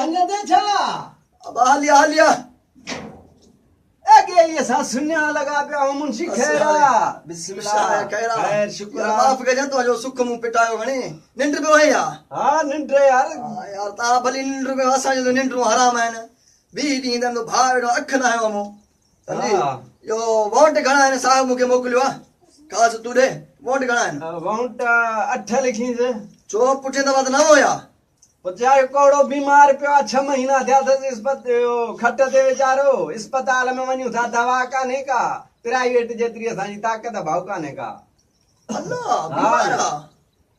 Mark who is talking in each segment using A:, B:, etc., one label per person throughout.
A: भन्ने दे छा
B: अब हालिया
A: एके ये सा सुन्या लगा पे मुंशी खैरा बिस्मिल्लाह खैर शुक्र
B: माफ कजन तो जो सुख मुंह पिटायो घणी निंड पे है या
A: हां निंड यार
B: यार ता भली निंड पे असा जो निंड हराम है न बी दी दंदो भाड़ो अख ना है मो समझी यो वोट घणा है साहब मुके मोकलियो कास तू दे वोट घणा है
A: वोट 8 लिखी से
B: चो पुठे दवा न होया
A: पचायो कोड़ो बीमार पियो 6 महीना थिया खट ते वेचारो अस्पताल में वन्यू था दवा काने का प्राइवेट जेतरी असांजी ताकत भाव काने का
B: अल्लाह बीमार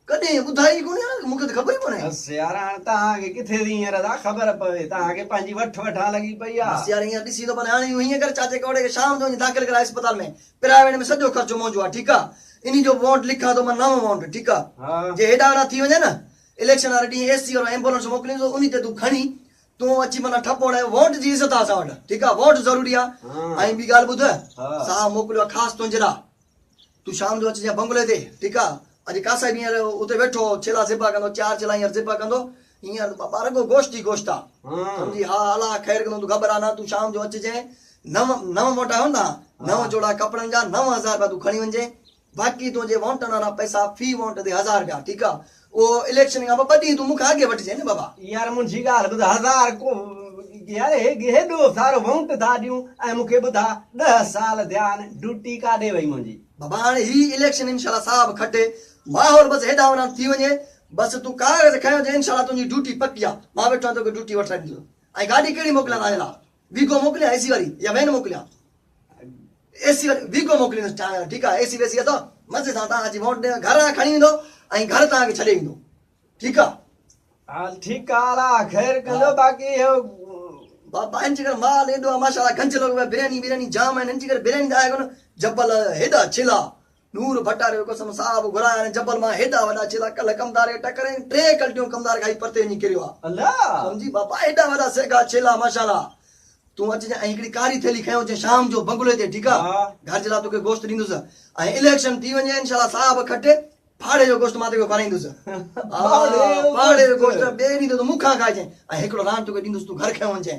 B: कदे बुधाई कोने मुके तो खबर ही कोने
A: बस यार ता के किथे दी रदा खबर पवे ता के पांजी वठा लगी पईया
B: बस यार ये दिसी तो बनाणी हुई कर चाचे कोड़े के शाम जो दाखिल करा अस्पताल में प्राइवेट में सजो खर्चो मौजू ठीक है इनी जो वोट लिखा तो मन नव वोट ठीक है जे हेडा ना थी वने ना इलेक्शन वाले डी एससी और एम्बुलेंस मोकलियो तो उनी ते तू खणी तू अची मना ठपोड़े वोट जी इज्जत आ सावड ठीक है वोट जरूरी आ आई बी गाल बुध सा मोकलियो खास तुंजरा तू शाम जो अची बंगले ते ठीक है अज कासा भी उते बैठो छेला सेपा कंदो 4 छेला यार सेपा कंदो यार बार को गोष्टा समझी हां अला खैर कंदो तू खबर आ ना तू शाम जो अच जे नव मोटा हो ना नव जोड़ा कपड़न जा 9000 रुपया तू खणी वंजे बाकी तुझे वोट ना पैसा फी वोट दे 1000 रुपया ठीक है ओ इलेक्शन का बड़ी तू मुख आगे बढ़ जे ने बाबा
A: यार मुंशी गाल बुधा 1000 को यार हे दो सारो वोट था दियो ए मुखे बुधा 10 साल ध्यान ड्यूटी का दे वई मुंजी
B: बाबा ही इलेक्शन इंशाल्लाह साहब खटे माहौल बस हेडा वना थी वने बस तू कागज खयो जे इंशाल्लाह तुजी ड्यूटी पक्की आ मां बैठो तो ड्यूटी वठा दी आई गाड़ी केड़ी मोकला आयला वीको मोकलिया एसी वाली या वैन मोकलिया एसी वाली वीको मोकली ठीक है एसी वेसी तो मजे सा ता आज वोट दे घर खणी दो आई घर ता के छडे दो ठीक है
A: हाल ठीक आला खैर कंदो बाकी
B: बाबा इंचिकर माल एडो माशाल्लाह गंज लोग बिरयानी जाम है इंचिकर बिरयानी दाए को जबल हेडा छिला नूर भटारे को कसम साहब घुराया ने जबल मा हेडा वडा छिला कल कमदार टकरे ट्रे कल्टियों कमदार खाई परते नी करियो
A: अल्लाह
B: समझी बाबा हेडा वडा सेगा छिला माशाल्लाह तू अच जे एकड़ी कारी थैली खयो जे शाम जो बंगले ते ठीक है घर जला तो के गोश्त दींदुस आ इलेक्शन थी वने इंशाल्लाह साहब खटे फाड़े जो गोश्त माते को कराइंदुस फाड़े जो गोश्त बेनी तो मुखा खाए जे आ एकड़ो रात तो के दींदुस तू घर खयो जे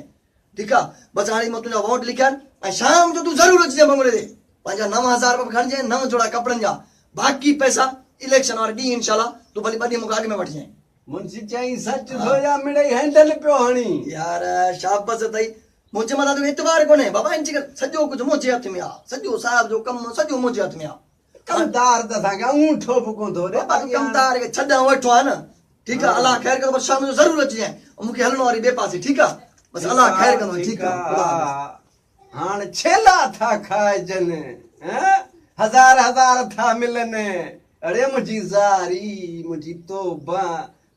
B: ठीक है बस हाली मतलब वोट लिखन आ शाम जो तू जरूर अच जे बंगले ते पंजा 9000 रुपया खण जे 9 जोड़ा कपड़न जा बाकी पैसा इलेक्शन और डी इंशाल्लाह तू भली बड़ी मुकाग में वठ जाए
A: मुंशी चाई सच हो या मिड़े हैंडल पियो हणी
B: यार शाबाश तई मुझे मदा तो इतबार कोने बाबा इंच सजो कुछ मुझे हाथ में आ सजो साहब जो कम सजो मुझे हाथ में आ
A: कमदार त थागा ऊंठो फुको दो रे
B: बाबा कमदार के छडा वठो है ना ठीक है अल्लाह खैर करे पर शाम जो जरूर अच जाए मुके हलनो वाली बे पासे ठीक है बस अल्लाह खैर करे ठीक है
A: हां छेला था खाए जने हैं हजार था मिलने अरे मुझी जारी मुझी तौबा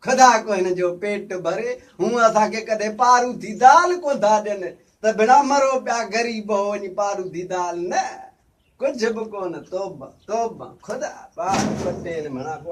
A: खुदा को इन जो पेट भरे हूं असा के कदे पारू थी दाल को दा देने त बिना मरो प्या गरीब हो नी पारू थी दाल न कुछ भी कोन तौबा खुदा पाक पटेल मना को